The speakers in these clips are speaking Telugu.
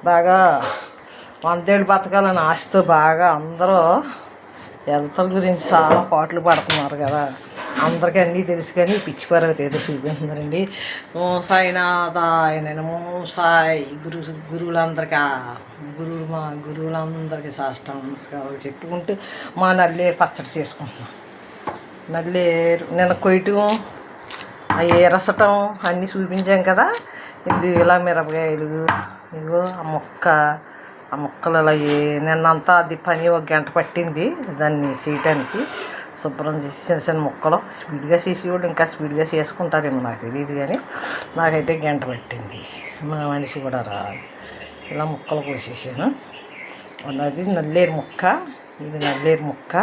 బాగా 100 ఏళ్ళు బతకాలని ఆశతో బాగా అందరూ హెల్త్ గురించి చాలా పాటలు పడుతున్నారు కదా. అందరికీ అన్నీ తెలుసు కానీ పిచ్చి పర్వత ఏదో చూపిస్తున్నారండి. సాయినాథ ఆయన సాయి గురువులందరికీ మా గురువులందరికీ సాష్టాంగ నమస్కారాలు చెప్పుకుంటూ మా నల్లేరు పచ్చడి చేసుకుంటున్నాం. నల్లేరు నిన్న కొయ్యటం ఏరసటం అన్నీ చూపించాం కదా. ఇది ఇలా మిరపకాయలు ఇగో ఆ ముక్కలు ఇలా నిన్నంతా అది పని 1 గంట పట్టింది దాన్ని చేయటానికి. శుభ్రం చేసి చిన్న చిన్న ముక్కలు స్పీడ్గా చేసేవాళ్ళు ఇంకా స్పీడ్గా చేసుకుంటారేమో నాకు తెలియదు కానీ నాకైతే 1 గంట పట్టింది. మా మనిషి కూడా ఇలా ముక్కలు కోసేసాను. అది నల్లేరు ముక్క, ఇది నల్లేరు ముక్క,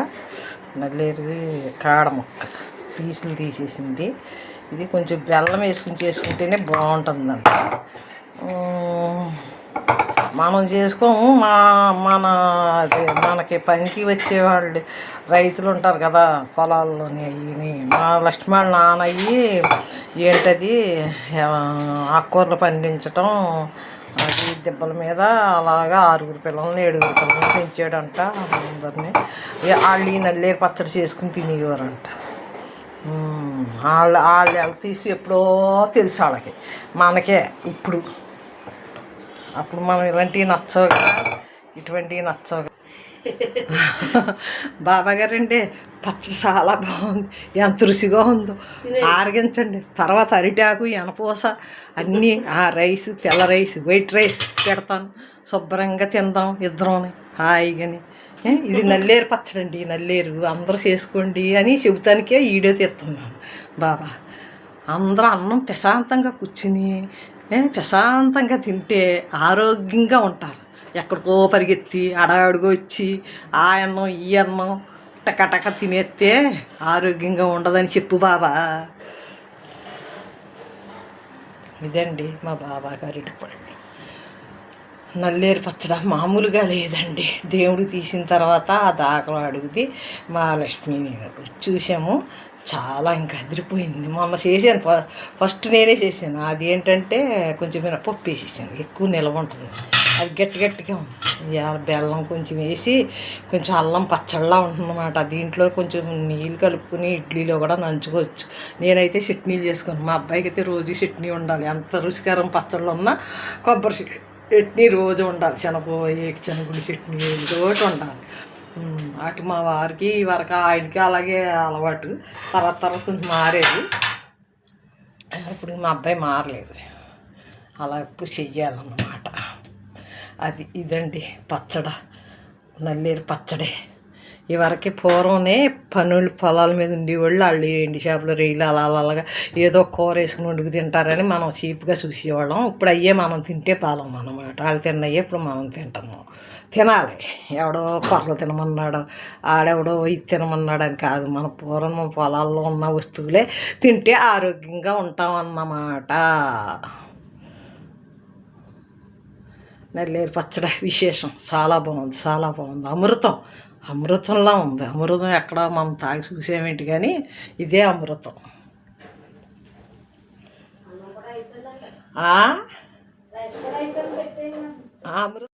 నల్లేరు కాడ ముక్క పీసులు తీసేసింది. ఇది కొంచెం బెల్లం వేసుకుని చేసుకుంటేనే బాగుంటుందంట. మనం చేసుకోము. మనకి పనికి వచ్చేవాళ్ళు రైతులు ఉంటారు కదా పొలాల్లోని అయ్యి మా లక్ష్మణ నాన్నయ్యి ఏంటది ఆకుకూరలు పండించటం అది దెబ్బల మీద అలాగా 6 పిల్లల్ని 7 పిల్లల్ని పెంచాడంట. అందరినీ వాళ్ళు ఈ నల్లేరు పచ్చడి చేసుకుని తినేవారంట. వాళ్ళు ఎలా తీసి ఎప్పుడో తెలుసు వాళ్ళకి, మనకే ఇప్పుడు. అప్పుడు మనం ఇలాంటివి నచ్చవు కదా, ఇటువంటివి నచ్చవు కదా. బాబా గారండి పచ్చడి చాలా బాగుంది, ఎంత రుచిగా ఉందో ఆరగించండి. తర్వాత అరిటాకు ఎనపోస అన్నీ ఆ రైస్ తెల్ల రైస్ వైట్ రైస్ పెడతాను, శుభ్రంగా తిందాం ఇద్దరం హాయిగాని. ఇది నల్లేరు పచ్చడి అండి, నల్లేరు అందరూ చేసుకోండి అని చెబుతానికే వీడియో తీస్తున్నాను. బాబా అందరూ అన్నం ప్రశాంతంగా కూర్చుని ప్రశాంతంగా తింటే ఆరోగ్యంగా ఉంటారు. ఎక్కడికో పరిగెత్తి అడగడుగు వచ్చి ఆ అన్నం ఈ అన్నం టకటక తినేస్తే ఆరోగ్యంగా ఉండదని చెప్పు బాబా. ఇదండి మా బాబా గారి నల్లేరు పచ్చడి మామూలుగా లేదండి. దేవుడు తీసిన తర్వాత ఆ దాకలో అడుగుది మా లక్ష్మిని చూసాము, చాలా ఇంకా అదిరిపోయింది. మొన్న చేశాను, ఫస్ట్ నేనే చేశాను. అది ఏంటంటే కొంచెం మినపప్పు వేసేసాను, ఎక్కువ నిల్వ ఉంటుంది, అది గట్టిగా ఉంది. బెల్లం కొంచెం వేసి కొంచెం అల్లం పచ్చళ్ళలా ఉంటుందన్నమాట. దీంట్లో కొంచెం నీళ్ళు కలుపుకుని ఇడ్లీలో కూడా నంచుకోవచ్చు. నేనైతే చట్నీలు చేసుకోను, మా అబ్బాయికి అయితే రోజు చట్నీ ఉండాలి. ఎంత రుచికరం పచ్చళ్ళు ఉన్నా కొబ్బరి చట్నీ రోజు ఉండాలి, శనగులు చట్నీ ఏదోటి ఉండాలి. అటు మా వారికి వరకు ఆయనకి అలాగే అలవాటు. తర్వాత కొంచెం మారేది, ఇప్పుడు మా అబ్బాయి మారలేదు. అలా ఎప్పుడు చెయ్యాలన్నమాట. ఇదండి పచ్చడి, నల్లేరు పచ్చడి. ఇవరకు పూర్వమే పనులు పొలాల మీద ఉండేవాళ్ళు, వాళ్ళు ఎండి చేపలు రొయ్యలు అలాగా ఏదో కూర వేసుకుని వండుకు తింటారని మనం చీప్గా చూసేవాళ్ళం. ఇప్పుడు అయ్యే మనం తింటే పాలం అన్నమాట. వాళ్ళు తిన్నయ్యే ఇప్పుడు మనం తింటాము. తినాలి, ఎవడో కొర్రలు తినమన్నాడు, ఆడెవడో ఇది తినమన్నాడు అని కాదు. మన పూర్వం పొలాల్లో ఉన్న వస్తువులే తింటే ఆరోగ్యంగా ఉంటామన్నమాట. నల్లేరు పచ్చడి విశేషం, చాలా బాగుంది. అమృతంలా ఉంది. అమృతం ఎక్కడ మనం తాగి చూసేమేంటి కానీ ఇదే అమృతం. అమృతం